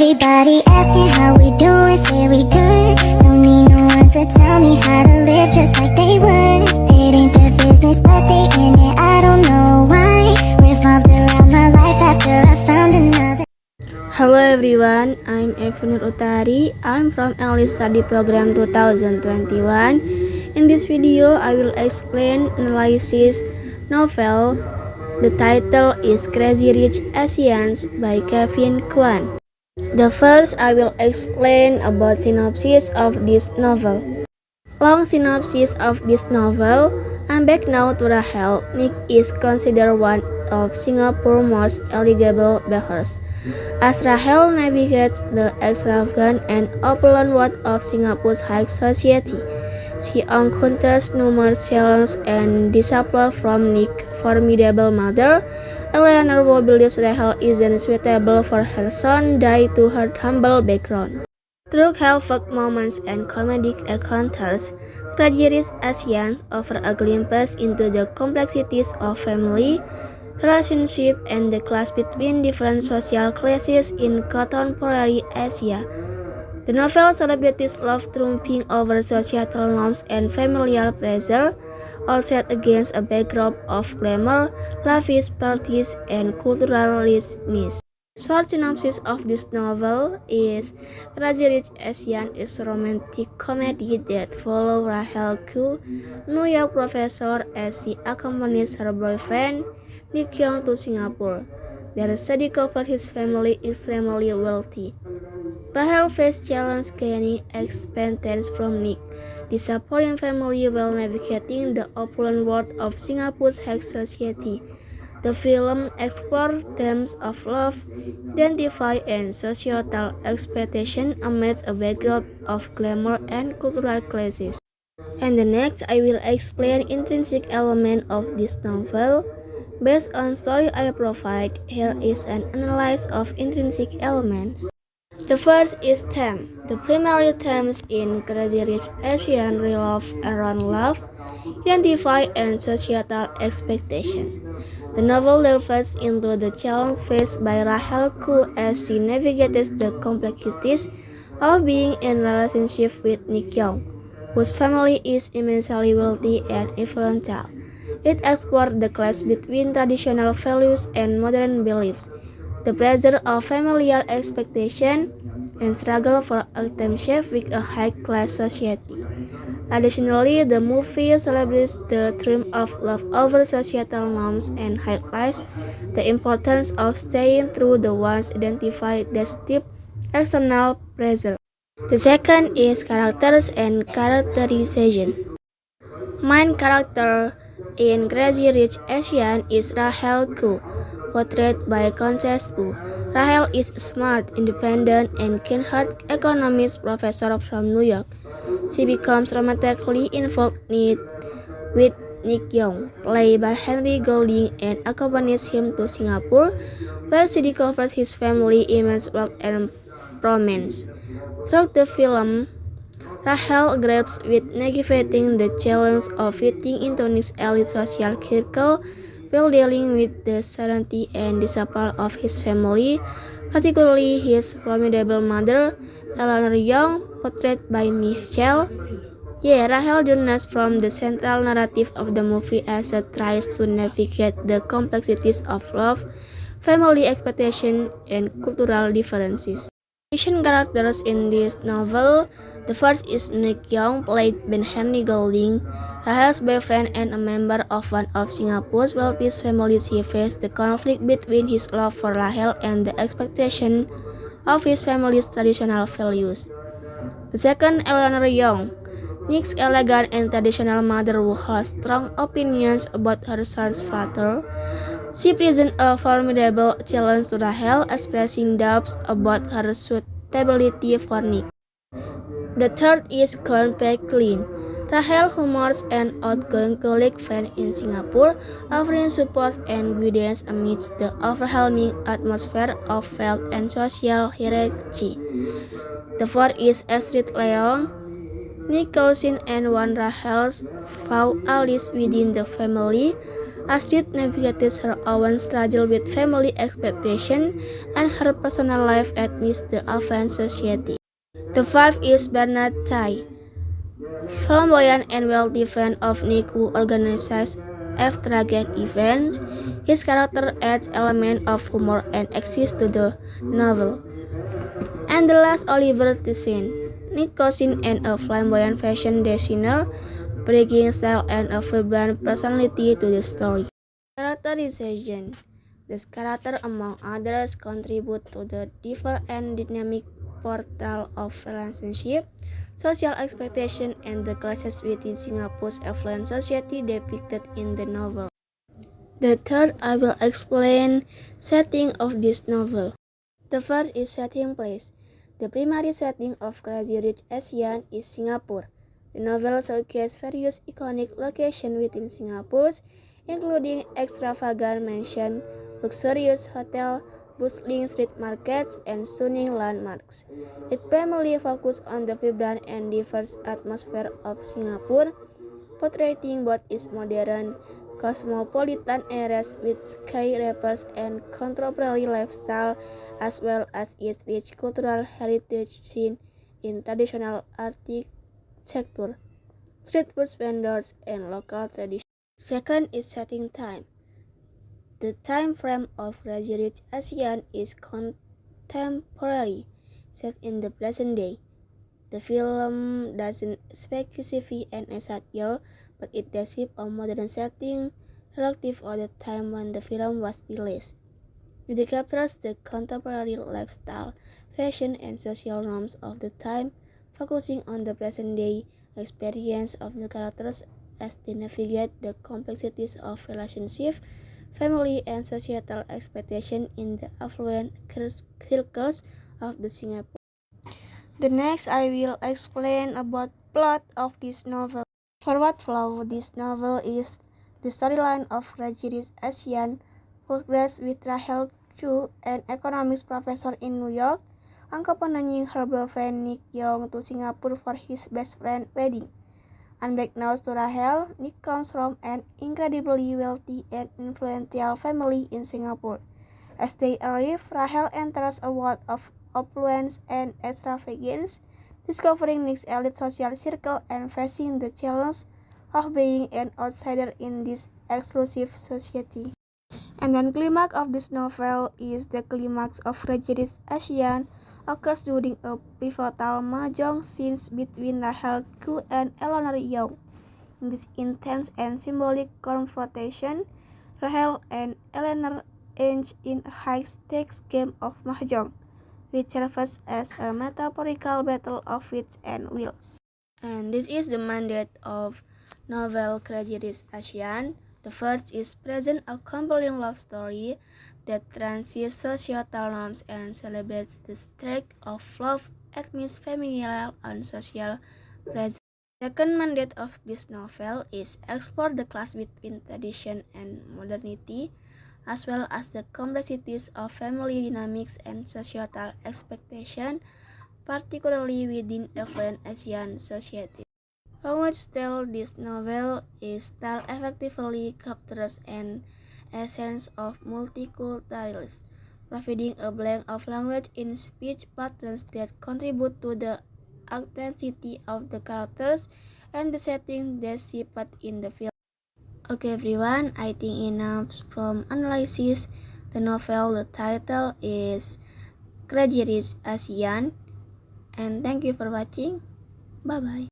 Everybody asking how we doing, say we good. Don't need no one to tell me how to live just like they would. It ain't their business, but they in it, I don't know why. Revolved around my life after I found another. Hello everyone, I'm Evanur Utari. I'm from English Study Program 2021. In this video, I will explain analysis novel. The title is Crazy Rich Asians by Kevin Kwan. The first, I will explain about synopsis of this novel. Long synopsis of this novel. I'm back now to Rahel. Nick is considered one of Singapore's most eligible beggars. As Rahel navigates the extravagant and opulent world of Singapore's high society, she encounters numerous challenges and disapproval from Nick's formidable mother, Eleanor, who believes Rahel isn't suitable for her son due to her humble background. Through helpful moments and comedic encounters, Crazy Rich Asians offer a glimpse into the complexities of family, relationship, and the clash between different social classes in contemporary Asia. The novel celebrates love triumphing over societal norms and familial pressure, all set against a backdrop of glamour, lavish parties, and cultural richness. Short synopsis of this novel is Crazy Rich Asian is a romantic comedy that follows Rahel Koo, New York professor, as she accompanies her boyfriend Nick Young to Singapore. Their study covered his family extremely wealthy. Rahel faced challenge gaining acceptance from Nick, the supporting family while navigating the opulent world of Singapore's high society. The film explores themes of love, identity, and societal expectation amidst a backdrop of glamour and cultural clashes. And the next, I will explain intrinsic element of this novel. Based on story I provide, here is an analysis of intrinsic elements. The first is theme. The primary themes in Crazy Rich Asians revolve around love, identity, and societal expectation. The novel delves into the challenge faced by Rahel Koo as she navigates the complexities of being in a relationship with Nick Young, whose family is immensely wealthy and influential. It explores the clash between traditional values and modern beliefs, the pressure of familial expectation, and struggle for acceptance with a high-class society. Additionally, the movie celebrates the theme of love over societal norms and highlights the importance of staying true to one's identity despite external pressure. The second is characters and characterization. Main character in Crazy Rich Asian is Rahel Koo, portrayed by Constance Wu. Rahel is a smart, independent, and keen-hearted economics professor from New York. She becomes romantically involved with Nick Young, played by Henry Golding, and accompanies him to Singapore, where she discovers his family's immense wealth and prominence. Throughout the film, Rahel grapples with navigating the challenge of fitting into Nick's elite social circle while dealing with the certainty and disapproval of his family, particularly his formidable mother, Eleanor Young, portrayed by Michelle. Rahel journeys from the central narrative of the movie as it tries to navigate the complexities of love, family expectation, and cultural differences. Main characters in this novel. The first is Nick Young, played by Henry Golding, Rahel's boyfriend and a member of one of Singapore's wealthiest families. He faced the conflict between his love for Rahel and the expectation of his family's traditional values. The second, Eleanor Young, Nick's elegant and traditional mother who has strong opinions about her son's father. She presents a formidable challenge to Rahel, expressing doubts about her suitability for Nick. The third is Corn Pecklin, Rahel, humorous and outgoing colleague friend in Singapore, offering support and guidance amidst the overwhelming atmosphere of wealth and social hierarchy. The fourth is Astrid Leong, Nick's cousin and one Rahel's foe allies within the family. Astrid navigates her own struggle with family expectation and her personal life amidst the affluent society. The fifth is Bernard Tai, flamboyant and wealthy friend of Nick who organizes extravagant events. His character adds elements of humor and exists to the novel. And the last, Oliver Tyson, Nick's cousin and a flamboyant fashion designer, bringing style and a vibrant personality to the story. Characterization. This character, among others, contribute to the diverse and dynamic portrayal of relationship, social expectation, and the clashes within Singapore's affluent society depicted in the novel. The third, I will explain setting of this novel. The first is setting place. The primary setting of Crazy Rich Asian is Singapore. The novel showcases various iconic locations within Singapore, including extravagant mansion, luxurious hotel, bustling street markets, and stunning landmarks. It primarily focuses on the vibrant and diverse atmosphere of Singapore, portraying both its modern, cosmopolitan areas with skyscrapers and contemporary lifestyle, as well as its rich cultural heritage seen in traditional architecture, street food vendors, and local traditions. Second is setting time. The time frame of Crazy Rich Asian is contemporary, set in the present day. The film doesn't specify an exact year, but it describes a modern setting relative to the time when the film was released. It captures the contemporary lifestyle, fashion, and social norms of the time, focusing on the present-day experience of the characters as they navigate the complexities of relationships, family, and societal expectations in the affluent circles of the Singapore. The next, I will explain about plot of this novel. For what flow, this novel is the storyline of Crazy Rich Asian progress with Rahel Chu, an economics professor in New York, accompanying her boyfriend Nick Young to Singapore for his best friend's wedding. Unbeknownst to Rahel, Nick comes from an incredibly wealthy and influential family in Singapore. As they arrive, Rahel enters a world of opulence and extravagance, discovering Nick's elite social circle and facing the challenge of being an outsider in this exclusive society. And then climax of this novel is the climax of Crazy Rich Asian occurs during a pivotal mahjong scene between Rahel Chu and Eleanor Young. In this intense and symbolic confrontation, Rahel and Eleanor engage in a high-stakes game of mahjong, which serves as a metaphorical battle of wits and wills. And this is the mandate of novel Crazy Rich Asian. The first is present a compelling love story that transcends societal norms and celebrates the strength of love amidst familial and social presence. Second mandate of this novel is explore the clash between tradition and modernity, as well as the complexities of family dynamics and societal expectation, particularly within affluent Asian society. Language style this novel is style effectively captures an essence of multiculturalism, providing a blend of language in speech patterns that contribute to the authenticity of the characters and the setting depicted in the film. Okay everyone, I think enough from analysis. The novel, the title is Crazy Rich Asian, and thank you for watching. Bye bye.